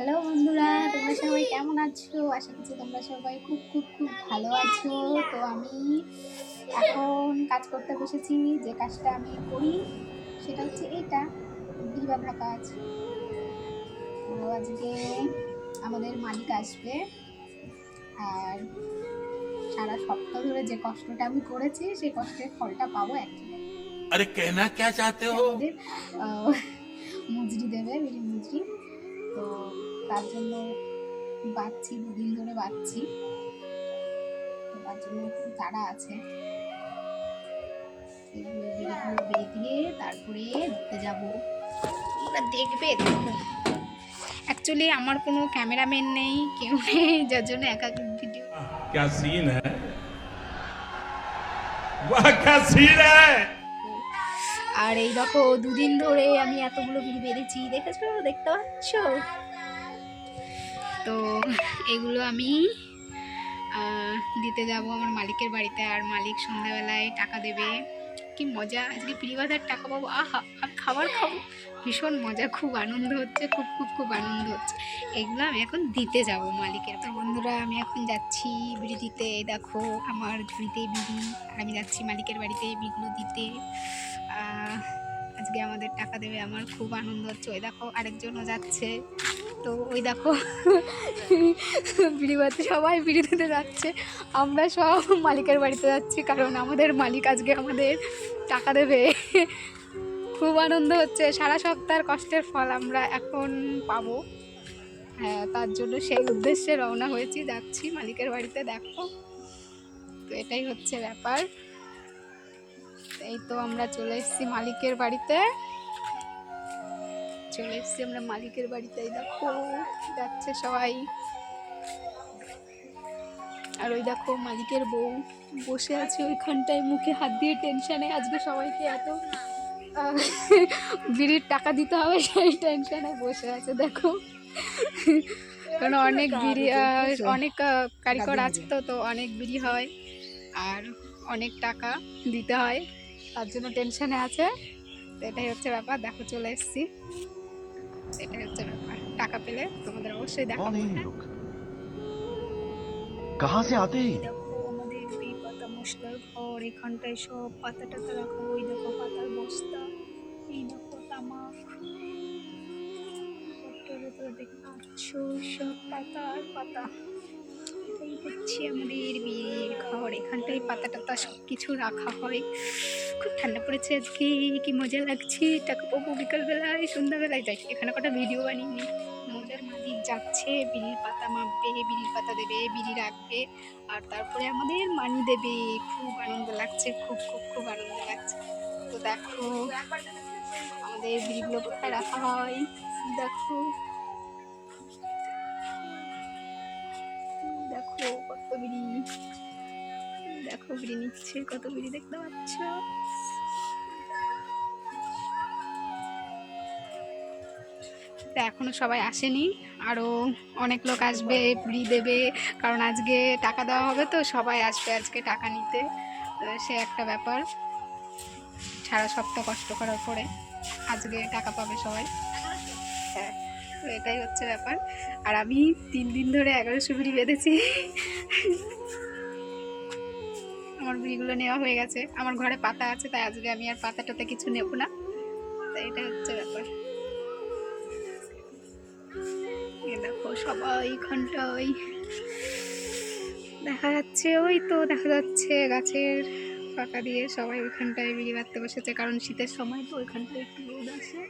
Hello বন্ধুরা, তোমরা সবাই কেমন আছো? আশা করছি তোমরা সবাই খুব খুব খুব ভালো আছো। তো আমি এখন কাজ করতে বসেছি। যে কাজটা আমি করি সেটা হচ্ছে এইটা, বিড়ি বাঁধা কাজ। তো আজকে আমাদের মালিক আসবে, আর সারা সপ্তাহ ধরে যে কষ্টটা আমি করেছি সেই কষ্টের ফলটা পাবো একদিন। अरे कहना क्या चाहते हो? আমাদের মজুরি দেবে, বিড়ি মজুরি। তো তার জন্য বাঁচছি, দুদিন ধরে বাঁচছি। তার জন্য খুব তাড়া আছে। এগুলো বিড়িগুলো বেঁধে তারপরে দিতে যাবো। তোমরা দেখবে, দেখো। অ্যাকচুয়ালি আমার কোনো ক্যামেরাম্যান নেই, কেউ নেই, যার জন্য একা ভিডিও। क्या सीन है? वाह क्या सीन है! আর এই দেখো, দুদিন ধরে আমি এতগুলো বিড়ি বেঁধেছি, দেখেছো, দেখতে পাচ্ছ? তো এগুলো আমি দিতে যাব আমার মালিকের বাড়িতে। আর মালিক সন্ধ্যাবেলায় টাকা দেবে। কি মজা, আজকে বিড়ি বাঁধার টাকা পাবো, আহা, আর খাবার খাবো, ভীষণ মজা, খুব আনন্দ হচ্ছে, খুব খুব খুব আনন্দ হচ্ছে। এগুলো আমি এখন দিতে যাব মালিকের। তো বন্ধুরা, আমি এখন যাচ্ছি বিড়ি দিতে। দেখো আমার ঝুড়িতে বিড়ি, আর আমি যাচ্ছি মালিকের বাড়িতে বিড়িগুলো দিতে। আজকে আমাদের টাকা দেবে, আমার খুব আনন্দ হচ্ছে। ওই দেখো আরেকজনও যাচ্ছে। তো ওই দেখো বিড়ি বাঁধতে সবাই বিড়ি দিতে যাচ্ছে, আমরা সব মালিকের বাড়িতে যাচ্ছি, কারণ আমাদের মালিক আজকে আমাদের টাকা দেবে। খুব আনন্দ হচ্ছে, সারা সপ্তাহের কষ্টের ফল আমরা এখন পাবো। হ্যাঁ, তার জন্য সেই উদ্দেশ্যে রওনা হয়েছি, যাচ্ছি মালিকের বাড়িতে। দেখো, তো এটাই হচ্ছে ব্যাপার। এই তো আমরা চলে এসেছি মালিকের বাড়িতে, চলে এসেছি আমরা মালিকের বাড়িতে। দেখো যাচ্ছে সবাই। আর ওই দেখো মালিকের বউ বসে আছে ওইখানটায়, মুখে হাত দিয়ে টেনশনে। আজকে সবাইকে এত বিড়ির টাকা দিতে হবে সেই টেনশনে বসে আছে, দেখো। কারণ অনেক বিড়ি, অনেক কারিগর আছে, তো তো অনেক বিড়ি হয় আর অনেক টাকা দিতে হয়, তার জন্য টেনশনে আছে। তো এটাই হচ্ছে ব্যাপার। দেখো চলে এসেছি, এটাই হচ্ছে ব্যাপার। টাকা পেলে তোমাদের অবশ্যই দেখাবো। कहाँ से आते हैं? দেখো আমাদের এই পাতা মশলার ঘর, এখানটায় সব পাতা টাতা রাখা। ওই দেখো পাতার বস্তা, এই দেখো তামাক, ভেতরে দেখতে পাচ্ছ সব পাতা আর পাতা। এটাই হচ্ছে আমাদের বিয়ের ঘর, এখানটায় পাতা টাতা সব কিছু রাখা হয়। খুব ঠান্ডা পড়েছে আজকে, কি মজা লাগছে। টাকা পাবো বিকালবেলায়, সন্ধ্যাবেলায়। যাই, এখানে কটা ভিডিও বানিয়ে নিই। আমাদের মালিক যাচ্ছে, বিড়ির পাতা মাপবে, বিড়ির পাতা দেবে, বিড়ি রাখবে, আর তারপরে আমাদের মানি দেবে। খুব আনন্দ লাগছে, খুব খুব খুব আনন্দ লাগছে। তো দেখো আমাদের বিড়িগুলো কোথায় রাখা হয়, দেখো দেখো কত বিড়ি, দেখো বিড়ি নিচ্ছে, কত বিড়ি দেখতে পাচ্ছ। এখনো সবাই আসেনি, আরো অনেক লোক আসবে, বিড়ি দেবে, কারণ আজকে টাকা দেওয়া হবে, তো সবাই আসবে আজকে টাকা নিতে। সে একটা ব্যাপার, সারা সপ্তাহ কষ্ট করার পরে আজকে টাকা পাবে সবাই। হ্যাঁ, তো এটাই হচ্ছে ব্যাপার। আর আমি 3 দিন ধরে 1100 বিড়ি বেঁধেছি। আমার বিড়িগুলো নেওয়া হয়ে গেছে, আমার ঘরে পাতা আছে, তাই আজকে আমি আর পাতা টাতা কিছু নেব না। তাই এটা হচ্ছে ব্যাপার। দেখো সবাই এখানটায় দেখা যাচ্ছে, ওই তো দেখা যাচ্ছে গাছের ফাঁকা দিয়ে সবাই ওইখানটায় বিড়ি বাঁধতে বসেছে, কারণ শীতের সময় তো ওইখানটায় একটু রোদ আসে,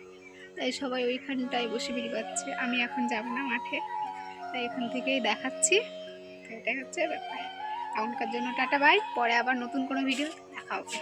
তাই সবাই ওইখানটায় বসে বিড়ি বাঁধছে। আমি এখন যাব না মাঠে, তাই এখান থেকেই দেখাচ্ছি। এটাই হচ্ছে ব্যাপার। এখনকার জন্য টাটা, বাই। পরে আবার নতুন কোনো ভিডিও দেখা হবে।